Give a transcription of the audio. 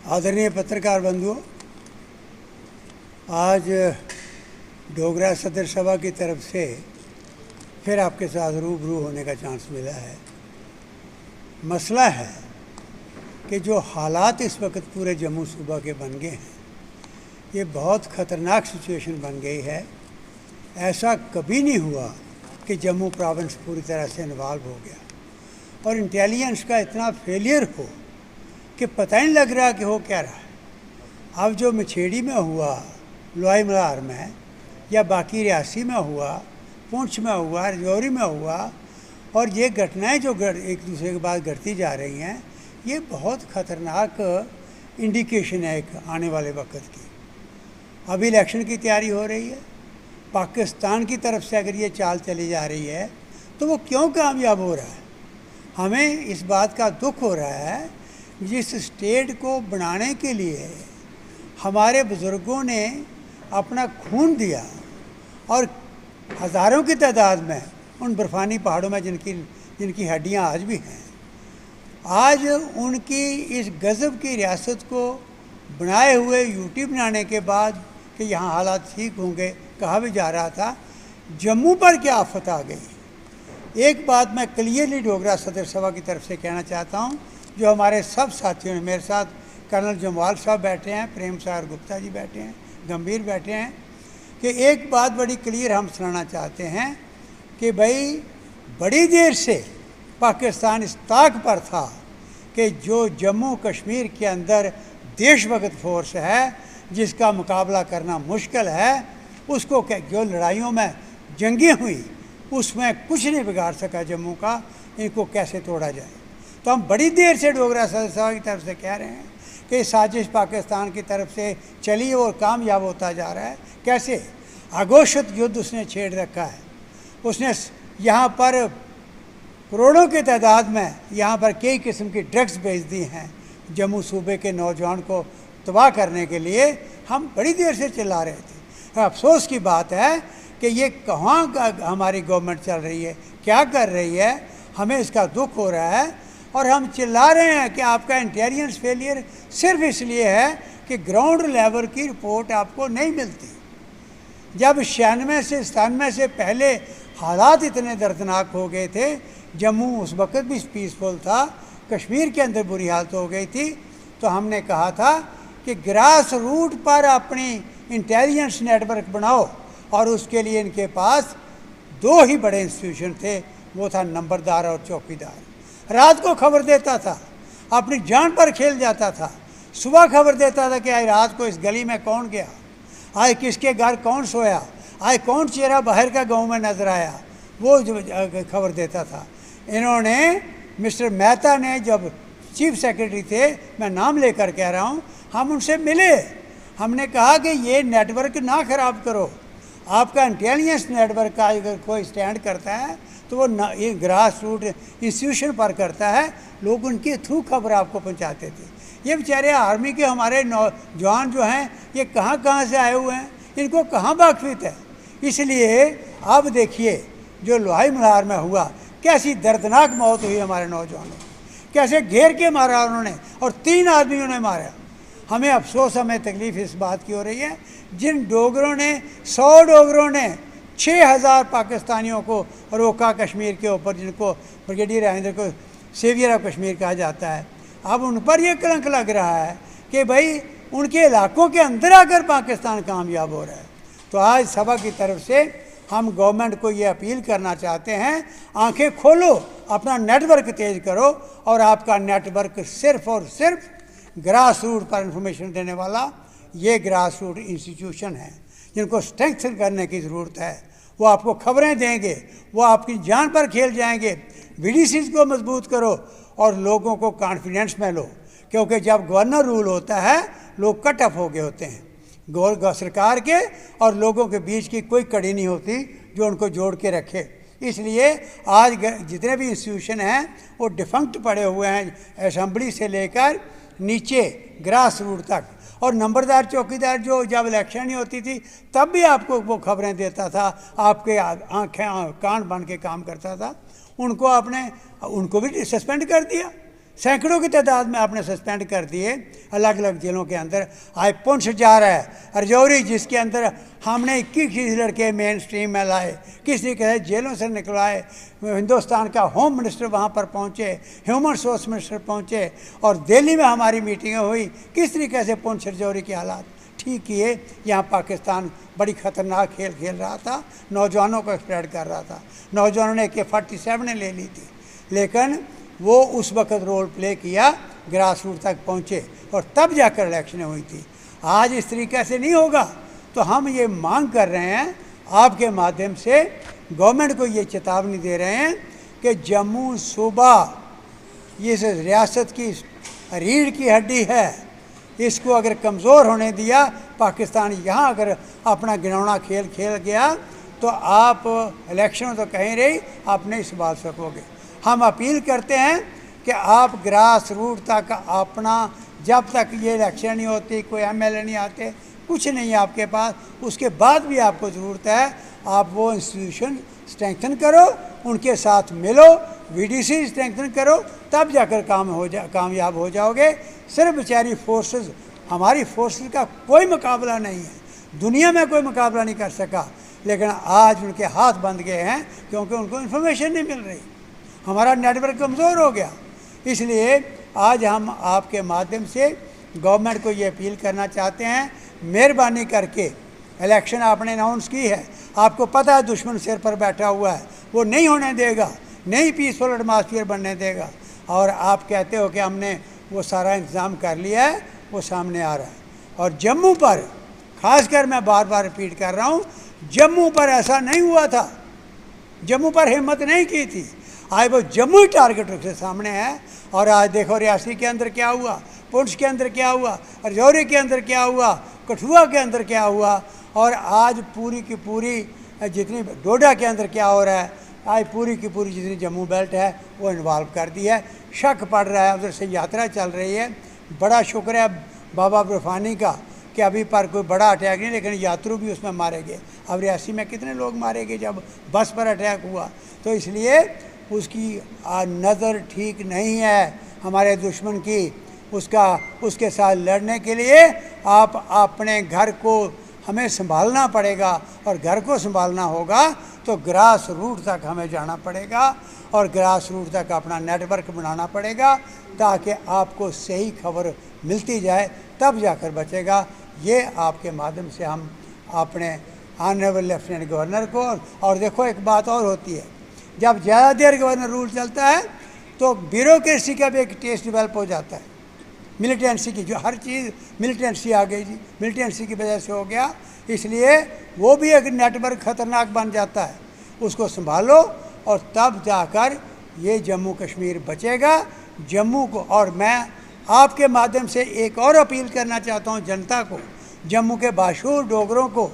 आदरणीय पत्रकार बंधुओं, आज डोगरा सदर सभा की तरफ से फिर आपके साथ रूबरू होने का चांस मिला है। मसला है कि जो हालात इस वक्त पूरे जम्मू सूबा के बन गए हैं, ये बहुत ख़तरनाक सिचुएशन बन गई है। ऐसा कभी नहीं हुआ कि जम्मू प्रोविंस पूरी तरह से इन्वॉल्व हो गया और इंटेलिजेंस का इतना फेलियर हो कि पता नहीं लग रहा कि हो क्या रहा है। अब जो मछेड़ी में हुआ, लोहाई मल्हार में या बाकी रियासी में हुआ, पुंछ में हुआ, राजौरी में हुआ, और ये घटनाएं जो एक दूसरे के बाद घटती जा रही हैं, ये बहुत ख़तरनाक इंडिकेशन है एक आने वाले वक्त की। अभी इलेक्शन की तैयारी हो रही है। पाकिस्तान की तरफ से अगर ये चाल चली जा रही है तो वो क्यों कामयाब हो रहा है? हमें इस बात का दुख हो रहा है, जिस स्टेट को बनाने के लिए हमारे बुज़ुर्गों ने अपना खून दिया और हज़ारों की तादाद में उन बर्फ़ानी पहाड़ों में जिनकी हड्डियां आज भी हैं, आज उनकी इस गज़ब की रियासत को बनाए हुए यूटी बनाने के बाद कि यहाँ हालात ठीक होंगे कहा भी जा रहा था, जम्मू पर क्या आफत आ गई। एक बात मैं क्लियरली डोगरा सदर सभा की तरफ से कहना चाहता हूँ, जो हमारे सब साथियों ने, मेरे साथ कर्नल जमवाल साहब बैठे हैं, प्रेम सागर गुप्ता जी बैठे हैं, गंभीर बैठे हैं, कि एक बात बड़ी क्लियर हम सुनाना चाहते हैं कि भाई बड़ी देर से पाकिस्तान इस ताक पर था कि जो जम्मू कश्मीर के अंदर देशभक्त फोर्स है जिसका मुकाबला करना मुश्किल है, उसको जो लड़ाइयों में जंगें हुई उसमें कुछ नहीं बिगाड़ सका जम्मू का, इनको कैसे तोड़ा जाए। तो हम बड़ी देर से डोगरा सदर सभा की तरफ से कह रहे हैं कि साजिश पाकिस्तान की तरफ से चली और कामयाब होता जा रहा है। कैसे? अघोषित युद्ध उसने छेड़ रखा है। उसने यहाँ पर करोड़ों की तादाद में यहाँ पर कई किस्म की ड्रग्स भेज दी हैं जम्मू सूबे के नौजवान को तबाह करने के लिए। हम बड़ी देर से चिल्ला रहे थे। अफसोस की बात है कि ये कहाँ हमारी गवर्नमेंट चल रही है, क्या कर रही है, हमें इसका दुख हो रहा है। और हम चिल्ला रहे हैं कि आपका इंटेलिजेंस फेलियर सिर्फ इसलिए है कि ग्राउंड लेवल की रिपोर्ट आपको नहीं मिलती। जब 96 से 97 से पहले हालात इतने दर्दनाक हो गए थे, जम्मू उस वक्त भी पीसफुल था, कश्मीर के अंदर बुरी हालत हो गई थी, तो हमने कहा था कि ग्रास रूट पर अपनी इंटेलिजेंस नेटवर्क बनाओ। और उसके लिए इनके पास दो ही बड़े इंस्टीट्यूशन थे, वो था नंबरदार और चौकीदार। रात को खबर देता था, अपनी जान पर खेल जाता था। सुबह खबर देता था कि आज रात को इस गली में कौन गया, आज किसके घर कौन सोया, आज कौन चेहरा बाहर का गांव में नजर आया, वो खबर देता था। इन्होंने मिस्टर मेहता ने जब चीफ सेक्रेटरी थे, मैं नाम लेकर कह रहा हूँ, हम उनसे मिले, हमने कहा कि ये नेटवर्क ना ख़राब करो। आपका इंटेलिजेंस नेटवर्क का अगर कोई स्टैंड करता है तो वो ये ग्रास रूट इंस्टीट्यूशन पर करता है, लोग उनके थ्रू खबर आपको पहुंचाते थे। ये बेचारे आर्मी के हमारे नौजवान जो हैं, ये कहाँ कहाँ से आए हुए हैं, इनको कहाँ वाकफियत है। इसलिए अब देखिए जो लोहाई मल्हार में हुआ, कैसी दर्दनाक मौत हुई हमारे नौजवानों की, कैसे घेर के मारा उन्होंने और 3 आदमियों ने मारा। हमें अफसोस, हमें तकलीफ़ इस बात की हो रही है, जिन डोगरों ने 100 डोगरों ने 6000 पाकिस्तानियों को रोका कश्मीर के ऊपर, जिनको ब्रिगेडियर राजेंद्र को सेवियर ऑफ कश्मीर कहा जाता है। अब उन पर यह कलंक लग रहा है कि भाई उनके इलाकों के अंदर आकर पाकिस्तान कामयाब हो रहा है। तो आज सभा की तरफ से हम गवर्नमेंट को ये अपील करना चाहते हैं, आंखें खोलो, अपना नेटवर्क तेज करो। और आपका नेटवर्क सिर्फ और सिर्फ ग्रास रूट पर इंफॉर्मेशन देने वाला ये ग्रास रूट इंस्टीट्यूशन है, जिनको स्ट्रेंथन करने की ज़रूरत है। वो आपको खबरें देंगे, वो आपकी जान पर खेल जाएंगे। VDCs को मजबूत करो और लोगों को कॉन्फिडेंस में लो, क्योंकि जब गवर्नर रूल होता है लोग कट ऑफ हो गए होते हैं। सरकार के और लोगों के बीच की कोई कड़ी नहीं होती जो उनको जोड़ के रखे। इसलिए आज जितने भी इंस्टीट्यूशन हैं वो डिफंक्ट पड़े हुए हैं, असेंबली से लेकर नीचे ग्रास रूट तक। और नंबरदार चौकीदार जो जब इलेक्शन नहीं होती थी तब भी आपको वो खबरें देता था, आपके आंखें कान बन के काम करता था। उनको भी सस्पेंड कर दिया सैकड़ों की तादाद में आपने सस्पेंड कर दिए अलग अलग जेलों के अंदर। आज पुंछ जा रहा है, रजौरी जिसके अंदर हमने 21 लड़के मेन स्ट्रीम में लाए, किस तरीके से जेलों से निकलवाए। हिंदुस्तान का होम मिनिस्टर वहाँ पर पहुँचे, ह्यूमन रिसोर्स मिनिस्टर पहुँचे और दिल्ली में हमारी मीटिंगें हुई। किस तरीके से पुंछ रजौरी के हालात ठीक किए। यहाँ पाकिस्तान बड़ी ख़तरनाक खेल खेल रहा था, नौजवानों को एक्सप्लॉइट कर रहा था। नौजवानों ने AK-47 ले ली थी, लेकिन वो उस वक्त रोल प्ले किया, ग्रास रूट तक पहुँचे और तब जाकर इलेक्शनें हुई थी। आज इस तरीके से नहीं होगा। तो हम ये मांग कर रहे हैं आपके माध्यम से, गवर्नमेंट को ये चेतावनी दे रहे हैं कि जम्मू सूबा इस रियासत की रीढ़ की हड्डी है, इसको अगर कमज़ोर होने दिया, पाकिस्तान यहाँ अगर अपना घिनौना खेल खेल गया तो आप इलेक्शन तो कहीं रही आप नहीं संभाल सकोगे। हम अपील करते हैं कि आप ग्रास रूट तक अपना, जब तक ये इलेक्शन नहीं होती, कोई MLA नहीं आते, कुछ नहीं है आपके पास, उसके बाद भी आपको ज़रूरत है आप वो इंस्टीट्यूशन स्ट्रेंथन करो, उनके साथ मिलो, VDC स्ट्रेंथन करो, तब जाकर कामयाब हो जाओगे। सिर्फ बेचारी फोर्सेस, हमारी फोर्सेस का कोई मुकाबला नहीं है, दुनिया में कोई मुकाबला नहीं कर सका, लेकिन आज उनके हाथ बंद गए हैं क्योंकि उनको इन्फॉर्मेशन नहीं मिल रही। हमारा नेटवर्क कमज़ोर हो गया। इसलिए आज हम आपके माध्यम से गवर्नमेंट को ये अपील करना चाहते हैं, मेहरबानी करके इलेक्शन आपने अनाउंस की है, आपको पता है दुश्मन सिर पर बैठा हुआ है, वो नहीं होने देगा, नहीं पीसफुल एटमॉस्फेयर बनने देगा। और आप कहते हो कि हमने वो सारा इंतज़ाम कर लिया है, वो सामने आ रहा है। और जम्मू पर ख़ासकर मैं बार बार रिपीट कर रहा हूँ, जम्मू पर ऐसा नहीं हुआ था, जम्मू पर हिम्मत नहीं की थी। आज वो जम्मू ही टारगेट रूप से सामने है। और आज देखो रियासी के अंदर क्या हुआ, पुंछ के अंदर क्या हुआ, रजौरी के अंदर क्या हुआ, कठुआ के अंदर क्या हुआ, और आज पूरी की पूरी जितनी डोडा के अंदर क्या हो रहा है, आज पूरी की पूरी जितनी जम्मू बेल्ट है वो इन्वॉल्व कर दी है। शक पड़ रहा है, उधर से यात्रा चल रही है। बड़ा शुक्र है बाबा बर्फानी का कि अभी पर कोई बड़ा अटैक नहीं, लेकिन यात्रु भी उसमें मारे गए। अब रियासी में कितने लोग मारे गए जब बस पर अटैक हुआ। तो इसलिए उसकी नज़र ठीक नहीं है हमारे दुश्मन की। उसके साथ लड़ने के लिए आप अपने घर को हमें संभालना पड़ेगा, और घर को संभालना होगा तो ग्रास रूट तक हमें जाना पड़ेगा और ग्रास रूट तक अपना नेटवर्क बनाना पड़ेगा, ताकि आपको सही खबर मिलती जाए, तब जाकर बचेगा। ये आपके माध्यम से हम अपने ऑनरेबल लेफ्टिनेंट गवर्नर को, और देखो एक बात और होती है, जब ज़्यादा देर गवर्नर रूल चलता है तो ब्यूरोक्रेसी का भी एक टेस्ट डेवलप हो जाता है, मिलिटेंसी की, जो हर चीज़ मिलिटेंसी आ गई जी, मिलिटेंसी की वजह से हो गया। इसलिए वो भी एक नेटवर्क ख़तरनाक बन जाता है, उसको संभालो और तब जाकर ये जम्मू कश्मीर बचेगा। जम्मू को, और मैं आपके माध्यम से एक और अपील करना चाहता हूँ जनता को, जम्मू के बाशूर डोगरों को,